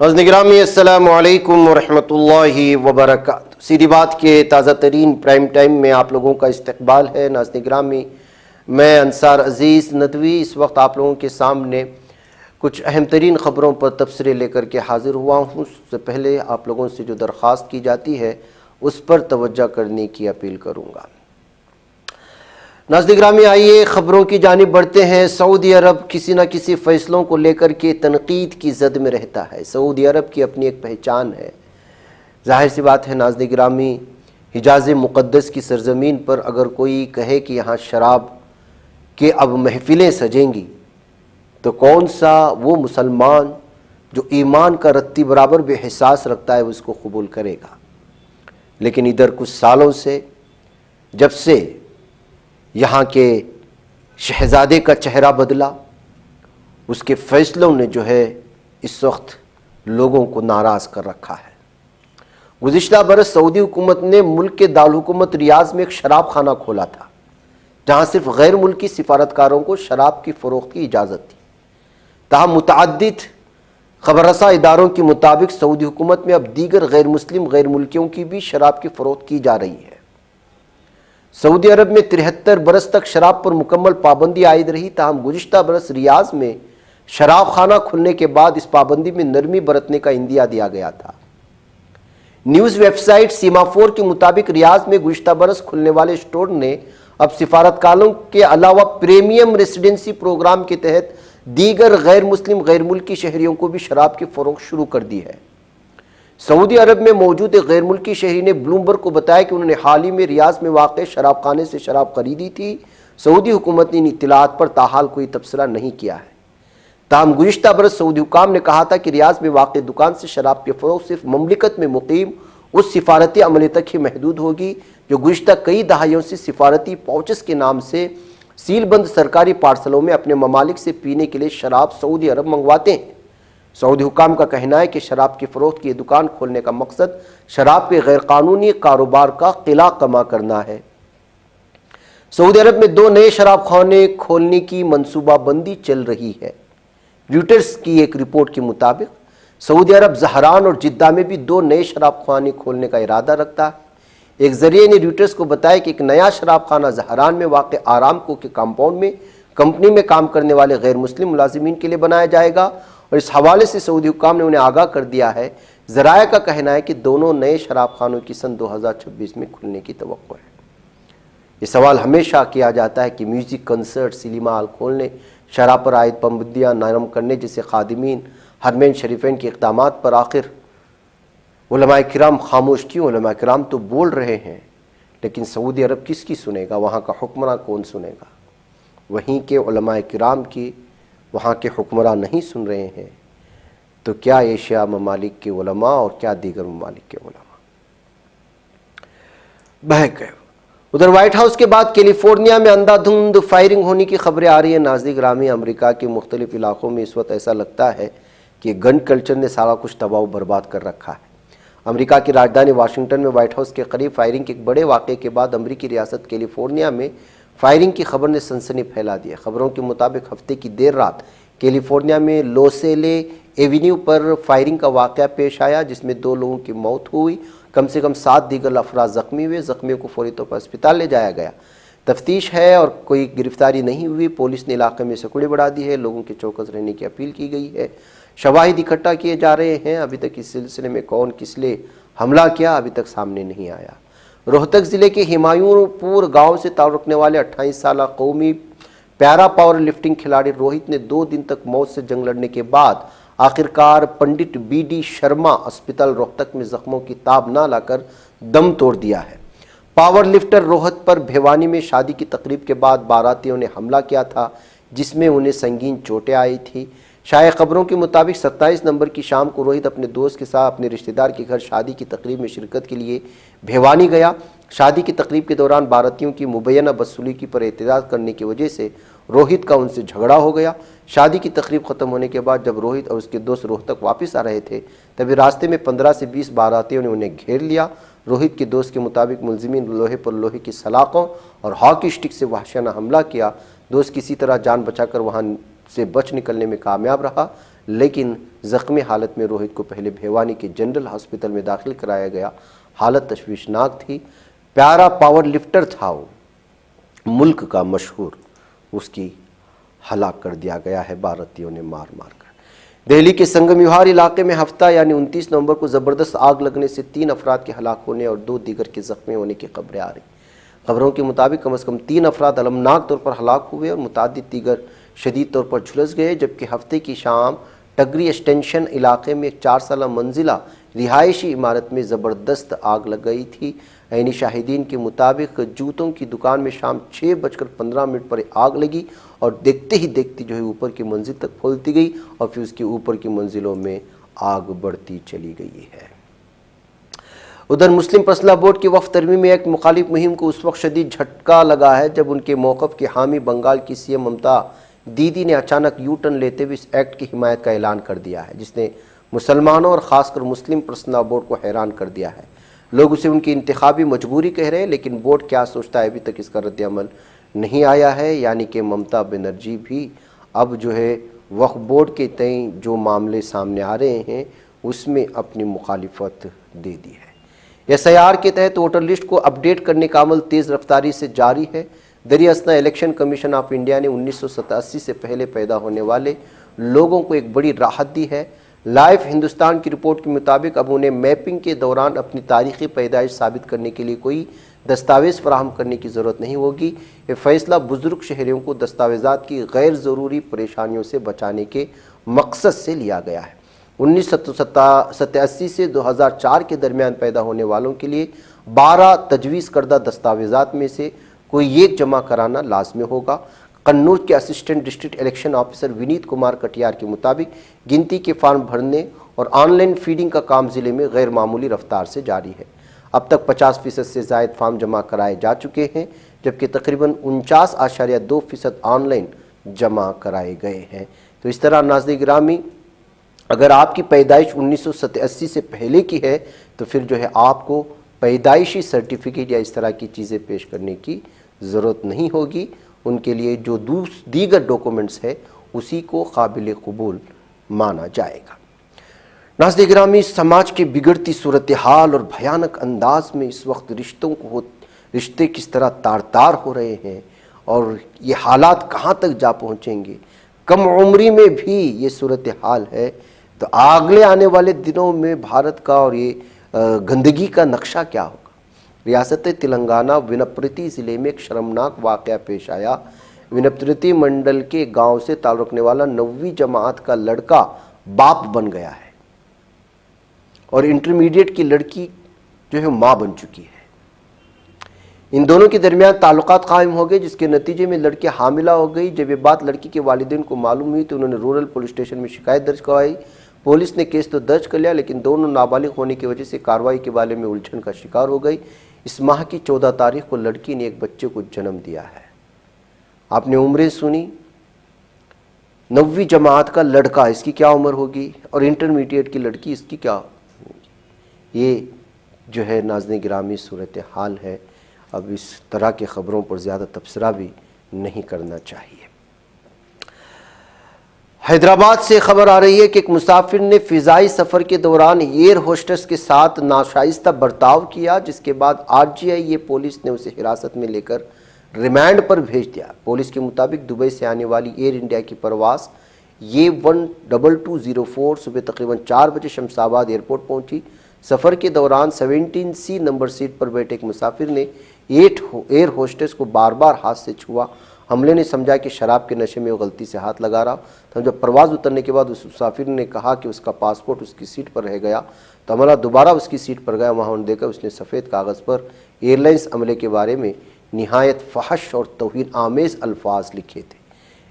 ناظرین گرامی السلام علیکم ورحمۃ اللہ وبرکاتہ۔ سیدھی بات کے تازہ ترین پرائم ٹائم میں آپ لوگوں کا استقبال ہے۔ ناظرین گرامی، میں انصار عزیز ندوی اس وقت آپ لوگوں کے سامنے کچھ اہم ترین خبروں پر تبصرے لے کر کے حاضر ہوا ہوں۔ اس سے پہلے آپ لوگوں سے جو درخواست کی جاتی ہے اس پر توجہ کرنے کی اپیل کروں گا۔ ناظرین گرامی، آئیے خبروں کی جانب بڑھتے ہیں۔ سعودی عرب کسی نہ کسی فیصلوں کو لے کر کے تنقید کی زد میں رہتا ہے۔ سعودی عرب کی اپنی ایک پہچان ہے۔ ظاہر سی بات ہے ناظرین گرامی، حجاز مقدس کی سرزمین پر اگر کوئی کہے کہ یہاں شراب کے اب محفلیں سجیں گی تو کون سا وہ مسلمان جو ایمان کا رتی برابر بے احساس رکھتا ہے اس کو قبول کرے گا؟ لیکن ادھر کچھ سالوں سے جب سے یہاں کے شہزادے کا چہرہ بدلا، اس کے فیصلوں نے جو ہے اس وقت لوگوں کو ناراض کر رکھا ہے۔ گزشتہ برس سعودی حکومت نے ملک کے دارالحکومت ریاض میں ایک شراب خانہ کھولا تھا جہاں صرف غیر ملکی سفارتکاروں کو شراب کی فروخت کی اجازت تھی۔ تاہم متعدد خبر رساں اداروں کے مطابق سعودی حکومت میں اب دیگر غیر مسلم غیر ملکیوں کی بھی شراب کی فروخت کی جا رہی ہے۔ سعودی عرب میں 73 برس تک شراب پر مکمل پابندی عائد رہی، تاہم گزشتہ برس ریاض میں شراب خانہ کھلنے کے بعد اس پابندی میں نرمی برتنے کا عندیہ دیا گیا تھا۔ نیوز ویب سائٹ سیمافور کے مطابق ریاض میں گزشتہ برس کھلنے والے سٹور نے اب سفارتکاروں کے علاوہ پریمیم ریسیڈنسی پروگرام کے تحت دیگر غیر مسلم غیر ملکی شہریوں کو بھی شراب کی فروخت شروع کر دی ہے۔ سعودی عرب میں موجود ایک غیر ملکی شہری نے بلومبرگ کو بتایا کہ انہوں نے حال ہی میں ریاض میں واقع شراب خانے سے شراب خریدی تھی۔ سعودی حکومت نے ان اطلاعات پر تاحال کوئی تبصرہ نہیں کیا ہے۔ تاہم گزشتہ برس سعودی حکام نے کہا تھا کہ ریاض میں واقع دکان سے شراب کی فروخت صرف مملکت میں مقیم اس سفارتی عملے تک ہی محدود ہوگی جو گزشتہ کئی دہائیوں سے سفارتی پاؤچز کے نام سے سیل بند سرکاری پارسلوں میں اپنے ممالک سے پینے کے لیے شراب سعودی عرب منگواتے ہیں۔ سعودی حکام کا کہنا ہے کہ شراب کی فروخت کی دکان کھولنے کا مقصد شراب کے غیر قانونی کاروبار کا قلع کما کرنا ہے۔ سعودی عرب میں 2 نئے شراب خانے کھولنے کی منصوبہ بندی چل رہی ہے۔ رویٹرز کی ایک رپورٹ کے مطابق سعودی عرب زہران اور جدہ میں بھی 2 نئے شراب خانے کھولنے کا ارادہ رکھتا ہے۔ ایک ذریعے نے رویٹرز کو بتایا کہ ایک نیا شراب خانہ زہران میں واقع آرامکو کے کمپاؤنڈ میں کمپنی میں کام کرنے والے غیر مسلم ملازمین کے لیے بنایا جائے گا، اور اس حوالے سے سعودی حکام نے انہیں آگاہ کر دیا ہے۔ ذرائع کا کہنا ہے کہ دونوں نئے شراب خانوں کی سن 2026 میں کھلنے کی توقع ہے۔ یہ سوال ہمیشہ کیا جاتا ہے کہ میوزک کنسرٹ، سینما ہال کھولنے، شراب پر عائد پابندیاں نرم کرنے جیسے خادمین حرمین شریفین کے اقدامات پر آخر علماء کرام خاموش کیوں؟ علماء کرام تو بول رہے ہیں، لیکن سعودی عرب کس کی سنے گا؟ وہاں کا حکمراں کون سنے گا؟ وہیں کے علماء کرام کی وہاں کے حکمراں نہیں سن رہے ہیں تو کیا ایشیا ممالک کے علماء اور کیا دیگر ممالک کے علماء؟ بہک گئے۔ ادھر وائٹ ہاؤس کے بعد کیلیفورنیا میں اندھا دھند فائرنگ ہونے کی خبریں آ رہی ہیں۔ ناظرین گرامی، امریکہ کے مختلف علاقوں میں اس وقت ایسا لگتا ہے کہ گن کلچر نے سارا کچھ تباہ و برباد کر رکھا ہے۔ امریکہ کی راجدھانی واشنگٹن میں وائٹ ہاؤس کے قریب فائرنگ کے ایک بڑے واقعے کے بعد امریکی ریاست کیلیفورنیا میں فائرنگ کی خبر نے سنسنی پھیلا دی ہے۔ خبروں کے مطابق ہفتے کی دیر رات کیلیفورنیا میں لوسیلے ایونیو پر فائرنگ کا واقعہ پیش آیا جس میں 2 لوگوں کی موت ہوئی، کم سے کم 7 دیگر افراد زخمی ہوئے۔ زخمیوں کو فوری طور پر اسپتال لے جایا گیا۔ تفتیش ہے اور کوئی گرفتاری نہیں ہوئی۔ پولیس نے علاقے میں سکوڑی بڑھا دی ہے، لوگوں کے چوکس رہنے کی اپیل کی گئی ہے۔ شواہد اکٹھا کیے جا رہے ہیں۔ ابھی تک اس سلسلے میں کون کس لیے حملہ کیا ابھی تک سامنے نہیں آیا۔ روہتک ضلع کے ہمایوں پور گاؤں سے تعلق رکھنے والے 28 سالہ قومی پیرا پاور لفٹنگ کھلاڑی روہت نے 2 دن تک موت سے جنگ لڑنے کے بعد آخرکار پنڈت بی ڈی شرما اسپتال روہتک میں زخموں کی تاب نہ لا کر دم توڑ دیا ہے۔ پاور لفٹر روہت پر بھیوانی میں شادی کی تقریب کے بعد باراتیوں نے حملہ کیا تھا جس میں انہیں سنگین چوٹیں آئی تھیں۔ شائع خبروں کے مطابق 27 نومبر کی شام کو روہت اپنے دوست کے ساتھ اپنے رشتہ دار کے گھر شادی کی تقریب میں شرکت کے لیے بھیوانی گیا۔ شادی کی تقریب کے دوران باراتیوں کی مبینہ بدسلوکی پر اعتراض کرنے کی وجہ سے روہت کا ان سے جھگڑا ہو گیا۔ شادی کی تقریب ختم ہونے کے بعد جب روہت اور اس کے دوست روہتک واپس آ رہے تھے تبھی راستے میں 15 سے 20 باراتیوں نے انہیں گھیر لیا۔ روہت کے دوست کے مطابق ملزمین لوہے پر لوہے کی سلاخوں اور ہاکی اسٹک سے وحشیانہ حملہ کیا۔ دوست کسی طرح جان بچا کر وہاں سے بچ نکلنے میں کامیاب رہا، لیکن زخمی حالت میں روہت کو پہلے بھیوانی کے جنرل ہاسپٹل میں داخل کرایا گیا۔ حالت تشویشناک تھی۔ پیارا پاور لفٹر تھا وہ، ملک کا مشہور، اس کی ہلاک کر دیا گیا ہے بھارتیوں نے مار مار کر۔ دہلی کے سنگم وہار علاقے میں ہفتہ یعنی 29 نومبر کو زبردست آگ لگنے سے 3 افراد کے ہلاک ہونے اور 2 دیگر کے زخمی ہونے کی خبریں آ رہی۔ خبروں کے مطابق کم از کم 3 افراد المناک طور پر ہلاک ہوئے اور متعدد دیگر شدید طور پر جھلس گئے، جبکہ ہفتے کی شام ٹگری اسٹینشن علاقے میں ایک 4 سالہ منزلہ رہائشی عمارت میں زبردست آگ لگ گئی تھی۔ عینی شاہدین کے مطابق جوتوں کی دکان میں شام 6:15 پر آگ لگی اور دیکھتے ہی دیکھتے اوپر کی منزل تک پھیلتی گئی اور پھر اس کے اوپر کی منزلوں میں آگ بڑھتی چلی گئی ہے۔ ادھر مسلم پرسنل بورڈ کے وفد ترمیم ایکٹ مخالف مہم کو اس وقت شدید جھٹکا لگا ہے جب ان کے موقف کے حامی بنگال کی سی ایم ممتا دیدی نے اچانک یو ٹرن لیتے ہوئے اس ایکٹ کی حمایت کا اعلان کر دیا ہے، جس نے مسلمانوں اور خاص کر مسلم پرسنل بورڈ کو حیران کر دیا ہے۔ لوگ اسے ان کی انتخابی مجبوری کہہ رہے ہیں، لیکن بورڈ کیا سوچتا ہے ابھی تک اس کا رد عمل نہیں آیا ہے، یعنی کہ ممتا بنرجی بھی اب وقف بورڈ کے تئیں جو معاملے سامنے آ رہے ہیں اس میں اپنی مخالفت دے دی ہے۔ ایس آئی آر کے تحت ووٹر لسٹ کو اپڈیٹ کرنے کا عمل تیز رفتاری سے جاری ہے۔ دریں اثنا الیکشن کمیشن آف انڈیا نے 1987 سے پہلے پیدا ہونے والے لوگوں کو ایک بڑی راحت دی ہے۔ لائف ہندوستان کی رپورٹ کے مطابق اب انہیں میپنگ کے دوران اپنی تاریخی پیدائش ثابت کرنے کے لیے کوئی دستاویز فراہم کرنے کی ضرورت نہیں ہوگی۔ یہ فیصلہ بزرگ شہریوں کو دستاویزات کی غیر ضروری پریشانیوں سے بچانے کے مقصد سے لیا گیا ہے۔ 1987 سے 2004 کے درمیان پیدا ہونے والوں کے لیے 12 تجویز کردہ دستاویزات میں سے کوئی ایک جمع کرانا لازمی ہوگا۔ قنوج کے assistant district election officer Vineet Kumar Katiyar کے مطابق گنتی کے فارم بھرنے اور آن لائن فیڈنگ کا کام ضلع میں غیر معمولی رفتار سے جاری ہے۔ اب تک 50% سے زائد فارم جمع کرائے جا چکے ہیں، جبکہ تقریباً 49.2% آن لائن جمع کرائے گئے ہیں۔ تو اس طرح ناظرین گرامی، اگر آپ کی پیدائش 1987 سے پہلے کی ہے تو پھر آپ کو پیدائشی سرٹیفکیٹ یا اس طرح کی چیزیں پیش کرنے کی ضرورت نہیں ہوگی۔ ان کے لیے جو دیگر ڈاکومنٹس ہے اسی کو قابل قبول مانا جائے گا۔ ناظرین گرامی، سماج کے بگڑتی صورتحال اور بھیانک انداز میں اس وقت رشتے کس طرح تار تار ہو رہے ہیں اور یہ حالات کہاں تک جا پہنچیں گے۔ کم عمری میں بھی یہ صورتحال ہے تو اگلے آنے والے دنوں میں بھارت کا اور یہ گندگی کا نقشہ کیا ہوگا۔ ریاست تلنگانہ ونپرتی ضلع میں ایک شرمناک واقعہ پیش آیا۔ ونپرتی منڈل کے گاؤں سے تعلق رکھنے والا 9ویں جماعت کا لڑکا باپ بن گیا ہے اور انٹرمیڈیٹ کی لڑکی ماں بن چکی ہے۔ ان دونوں کے درمیان تعلقات قائم ہو گئے، جس کے نتیجے میں لڑکی حاملہ ہو گئی۔ جب یہ بات لڑکی کے والدین کو معلوم ہوئی تو انہوں نے رورل پولیس اسٹیشن میں شکایت درج کروائی۔ پولیس نے کیس تو درج کر لیا، لیکن دونوں نابالغ ہونے کی وجہ سے کارروائی کے بارے میں الجھن کا شکار ہو گئی۔ اس ماہ کی 14 تاریخ کو لڑکی نے ایک بچے کو جنم دیا ہے۔ آپ نے عمریں سنی، 9ویں جماعت کا لڑکا، اس کی کیا عمر ہوگی، اور انٹرمیڈیٹ کی لڑکی، اس کی کیا ہوگی۔ یہ ناظرین گرامی صورتحال ہے۔ اب اس طرح کی خبروں پر زیادہ تبصرہ بھی نہیں کرنا چاہیے۔ حیدرآباد سے خبر آ رہی ہے کہ ایک مسافر نے فضائی سفر کے دوران ایئر ہوسٹس کے ساتھ ناشائستہ برتاؤ کیا، جس کے بعد RGI پولیس نے اسے حراست میں لے کر ریمانڈ پر بھیج دیا۔ پولیس کے مطابق دبئی سے آنے والی ایئر انڈیا کی پرواز A12204 صبح تقریباً 4 بجے شمس آباد ایئرپورٹ پہنچی۔ سفر کے دوران 17C نمبر سیٹ پر بیٹھے ایک مسافر نے ایئر ہوسٹس کو بار بار ہاتھ سے چھوا۔ حملے نے سمجھا کہ شراب کے نشے میں وہ غلطی سے ہاتھ لگا رہا۔ تو جب پرواز اترنے کے بعد اس مسافر نے کہا کہ اس کا پاسپورٹ اس کی سیٹ پر رہ گیا، تو عملہ دوبارہ اس کی سیٹ پر گیا۔ وہاں انہوں نے دیکھا اس نے سفید کاغذ پر ایئر لائنس عملے کے بارے میں نہایت فحش اور توہین آمیز الفاظ لکھے تھے۔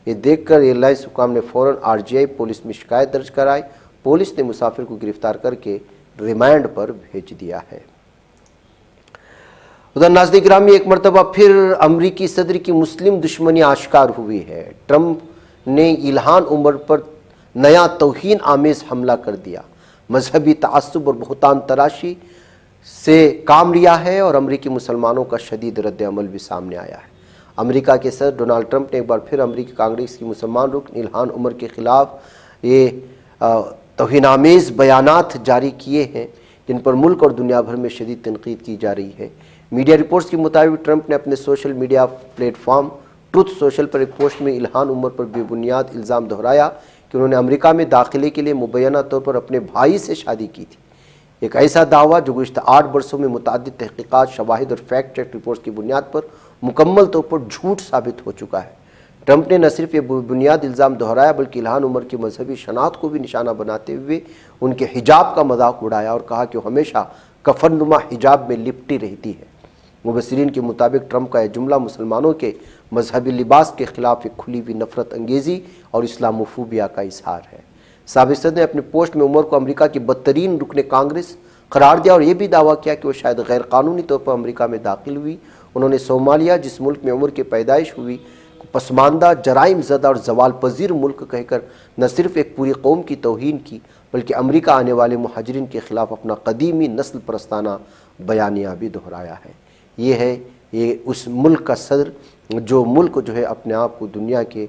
یہ دیکھ کر ایئر لائنس حکام نے فوراً RGI پولیس میں شکایت درج کرائی۔ پولیس نے مسافر کو گرفتار کر کے ریمانڈ پر بھیج دیا ہے۔ ادھر ناظرین گرامی، ایک مرتبہ پھر امریکی صدر کی مسلم دشمنی آشکار ہوئی ہے۔ ٹرمپ نے الہان عمر پر نیا توہین آمیز حملہ کر دیا، مذہبی تعصب اور بہتان تراشی سے کام لیا ہے اور امریکی مسلمانوں کا شدید رد عمل بھی سامنے آیا ہے۔ امریکہ کے صدر ڈونلڈ ٹرمپ نے ایک بار پھر امریکی کانگریس کی مسلمان رکن الہان عمر کے خلاف توہین‌آمیز بیانات جاری کیے ہیں جن پر ملک اور دنیا بھر میں شدید تنقید کی جا رہی ہے۔ میڈیا رپورٹس کے مطابق ٹرمپ نے اپنے social media platform Truth Social پر ایک پوسٹ میں الہان عمر پر بے بنیاد الزام دہرایا کہ انہوں نے امریکہ میں داخلے کے لیے مبینہ طور پر اپنے بھائی سے شادی کی تھی۔ ایک ایسا دعویٰ جو گزشتہ 8 برسوں میں متعدد تحقیقات، شواہد اور فیکٹ چیک رپورٹس کی بنیاد پر مکمل طور پر جھوٹ ثابت ہو چکا ہے۔ ٹرمپ نے نہ صرف یہ بنیاد الزام دہرایا بلکہ الہان عمر کی مذہبی شناخت کو بھی نشانہ بناتے ہوئے ان کے حجاب کا مذاق اڑایا اور کہا کہ وہ ہمیشہ کفن نما حجاب میں لپٹی رہتی ہے۔ مبصرین کے مطابق ٹرمپ کا یہ جملہ مسلمانوں کے مذہبی لباس کے خلاف ایک کھلی ہوئی نفرت انگیزی اور اسلاموفوبیا کا اظہار ہے۔ سابق صدر نے اپنے پوسٹ میں عمر کو امریکہ کی بدترین رکن کانگریس قرار دیا اور یہ بھی دعویٰ کیا کہ وہ شاید غیر قانونی طور پر امریکہ میں داخل ہوئی۔ انہوں نے صومالیہ، جس ملک میں عمر کی پیدائش ہوئی، کو پسماندہ، جرائم زدہ اور زوال پذیر ملک کہہ کر نہ صرف ایک پوری قوم کی توہین کی بلکہ امریکہ آنے والے مہاجرین کے خلاف اپنا قدیمی نسل پرستانہ بیانیہ بھی دہرایا ہے۔ یہ اس ملک کا صدر جو ملک جو ہے اپنے آپ کو دنیا کے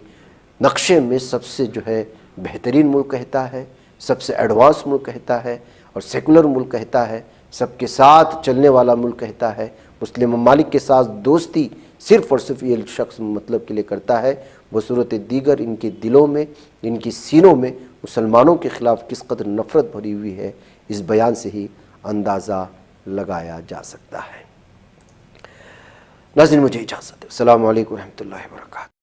نقشے میں سب سے جو ہے بہترین ملک کہتا ہے، سب سے ایڈوانس ملک کہتا ہے اور سیکولر ملک کہتا ہے، سب کے ساتھ چلنے والا ملک کہتا ہے، مسلم ممالک کے ساتھ دوستی صرف اور صرف یہ شخص مطلب کے لیے کرتا ہے، بصورت دیگر ان کے دلوں میں، ان کی سینوں میں مسلمانوں کے خلاف کس قدر نفرت بھری ہوئی ہے، اس بیان سے ہی اندازہ لگایا جا سکتا ہے۔ ناظرین مجھے اجازت ہے۔ السلام علیکم ورحمۃ اللہ وبرکاتہ۔